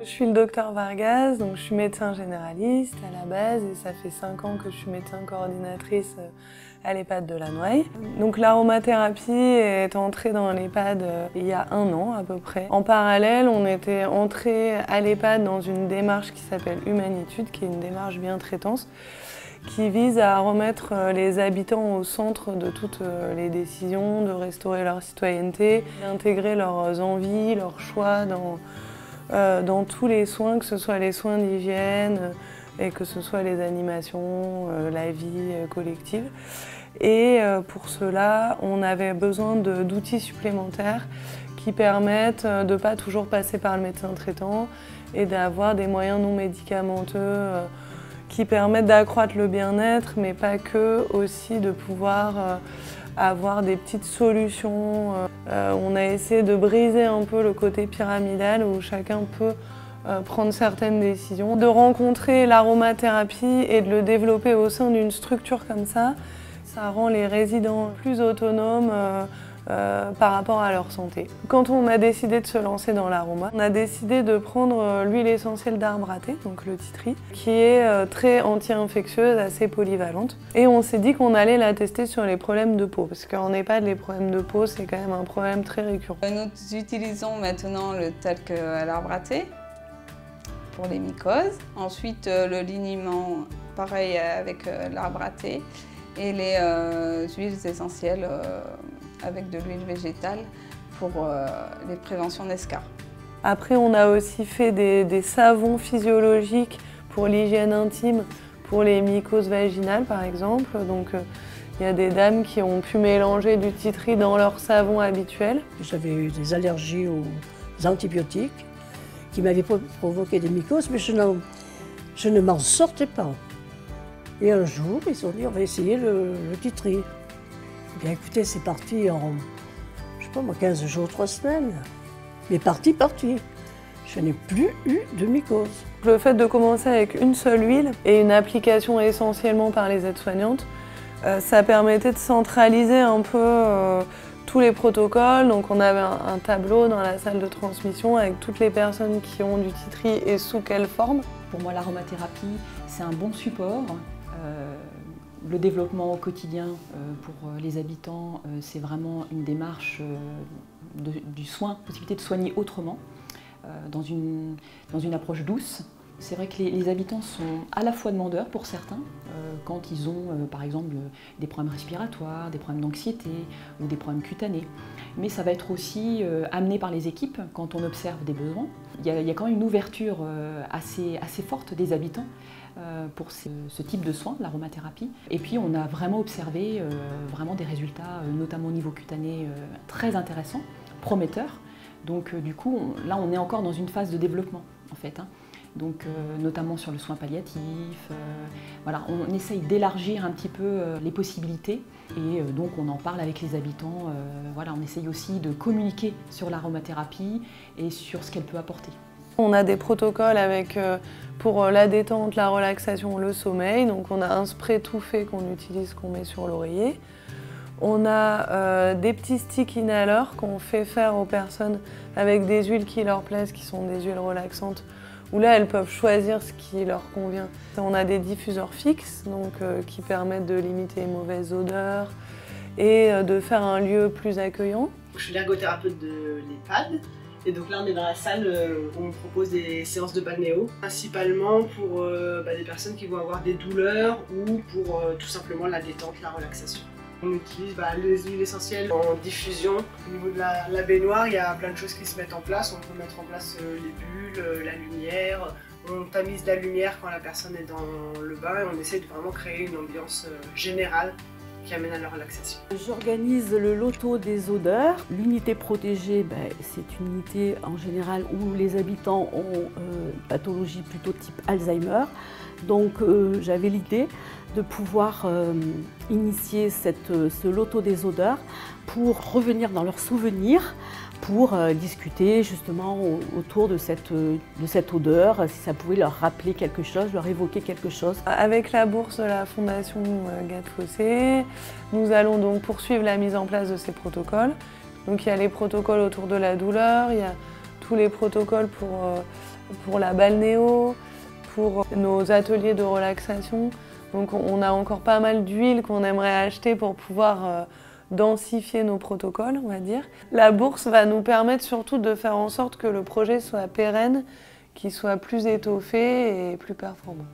Je suis le docteur Vargas, donc je suis médecin généraliste à la base et ça fait 5 ans que je suis médecin coordinatrice à l'EHPAD de La Noye. Donc l'aromathérapie est entrée dans l'EHPAD il y a 1 an à peu près. En parallèle, on était entré à l'EHPAD dans une démarche qui s'appelle Humanitude, qui est une démarche bientraitance, qui vise à remettre les habitants au centre de toutes les décisions, de restaurer leur citoyenneté, d'intégrer leurs envies, leurs choix dans tous les soins, que ce soit les soins d'hygiène et que ce soit les animations, la vie collective. Et pour cela, on avait besoin d'outils supplémentaires qui permettent de ne pas toujours passer par le médecin traitant et d'avoir des moyens non médicamenteux qui permettent d'accroître le bien-être, mais pas que, aussi de pouvoir avoir des petites solutions. On a essayé de briser un peu le côté pyramidal où chacun peut prendre certaines décisions. De rencontrer l'aromathérapie et de le développer au sein d'une structure comme ça rend les résidents plus autonomes par rapport à leur santé. Quand on a décidé de se lancer dans l'aroma, on a décidé de prendre l'huile essentielle d'arbre à thé, donc le titri, qui est très anti-infectieuse, assez polyvalente. Et on s'est dit qu'on allait la tester sur les problèmes de peau, parce qu'en EHPAD, les problèmes de peau, c'est quand même un problème très récurrent. Nous utilisons maintenant le talc à l'arbre à thé pour les mycoses. Ensuite, le liniment, pareil avec l'arbre à thé. Et les huiles essentielles avec de l'huile végétale pour les préventions d'escarres. Après, on a aussi fait des savons physiologiques pour l'hygiène intime, pour les mycoses vaginales par exemple. Donc, il y a des dames qui ont pu mélanger du titri dans leur savon habituel. J'avais eu des allergies aux antibiotiques qui m'avaient provoqué des mycoses, mais je ne m'en sortais pas. Et un jour, ils ont dit on va essayer le titri. Bien écoutez, c'est parti en, je sais pas moi, 15 jours, 3 semaines. Mais parti. Je n'ai plus eu de mycose. Le fait de commencer avec une seule huile et une application essentiellement par les aides-soignantes, ça permettait de centraliser un peu tous les protocoles. Donc on avait un tableau dans la salle de transmission avec toutes les personnes qui ont du titri et sous quelle forme. Pour moi, l'aromathérapie, c'est un bon support. Le développement au quotidien pour les habitants, c'est vraiment une démarche du soin, possibilité de soigner autrement, dans une approche douce. C'est vrai que les habitants sont à la fois demandeurs pour certains, quand ils ont par exemple des problèmes respiratoires, des problèmes d'anxiété ou des problèmes cutanés. Mais ça va être aussi amené par les équipes quand on observe des besoins. Il y a quand même une ouverture assez forte des habitants pour ce type de soins, l'aromathérapie. Et puis on a vraiment observé vraiment des résultats, notamment au niveau cutané, très intéressants, prometteurs. Donc du coup, là on est encore dans une phase de développement en fait. Donc notamment sur le soin palliatif. Voilà, on essaye d'élargir un petit peu les possibilités et donc on en parle avec les habitants. Voilà, on essaye aussi de communiquer sur l'aromathérapie et sur ce qu'elle peut apporter. On a des protocoles avec, pour la détente, la relaxation, le sommeil. Donc on a un spray tout fait qu'on utilise, qu'on met sur l'oreiller. On a des petits sticks inhaleurs qu'on fait faire aux personnes avec des huiles qui leur plaisent, qui sont des huiles relaxantes, où là elles peuvent choisir ce qui leur convient. On a des diffuseurs fixes donc, qui permettent de limiter les mauvaises odeurs et de faire un lieu plus accueillant. Je suis l'ergothérapeute de l'EHPAD. Et donc là, on est dans la salle où on propose des séances de balnéo, principalement pour des personnes qui vont avoir des douleurs ou pour tout simplement la détente, la relaxation. On utilise les huiles essentielles en diffusion. Au niveau de la baignoire, il y a plein de choses qui se mettent en place. On peut mettre en place les bulles, la lumière. On tamise la lumière quand la personne est dans le bain et on essaie de vraiment créer une ambiance générale qui amène à la relaxation. J'organise le loto des odeurs. L'unité protégée, c'est une unité en général où les habitants ont une pathologie plutôt type Alzheimer. Donc j'avais l'idée de pouvoir initier ce loto des odeurs pour revenir dans leurs souvenirs, pour discuter justement autour de cette odeur, si ça pouvait leur rappeler quelque chose, leur évoquer quelque chose. Avec la bourse de la Fondation Gat-Fossé, nous allons donc poursuivre la mise en place de ces protocoles. Donc il y a les protocoles autour de la douleur, il y a tous les protocoles pour pour la balnéo, pour nos ateliers de relaxation. Donc on a encore pas mal d'huile qu'on aimerait acheter pour pouvoir densifier nos protocoles, on va dire. La bourse va nous permettre surtout de faire en sorte que le projet soit pérenne, qu'il soit plus étoffé et plus performant.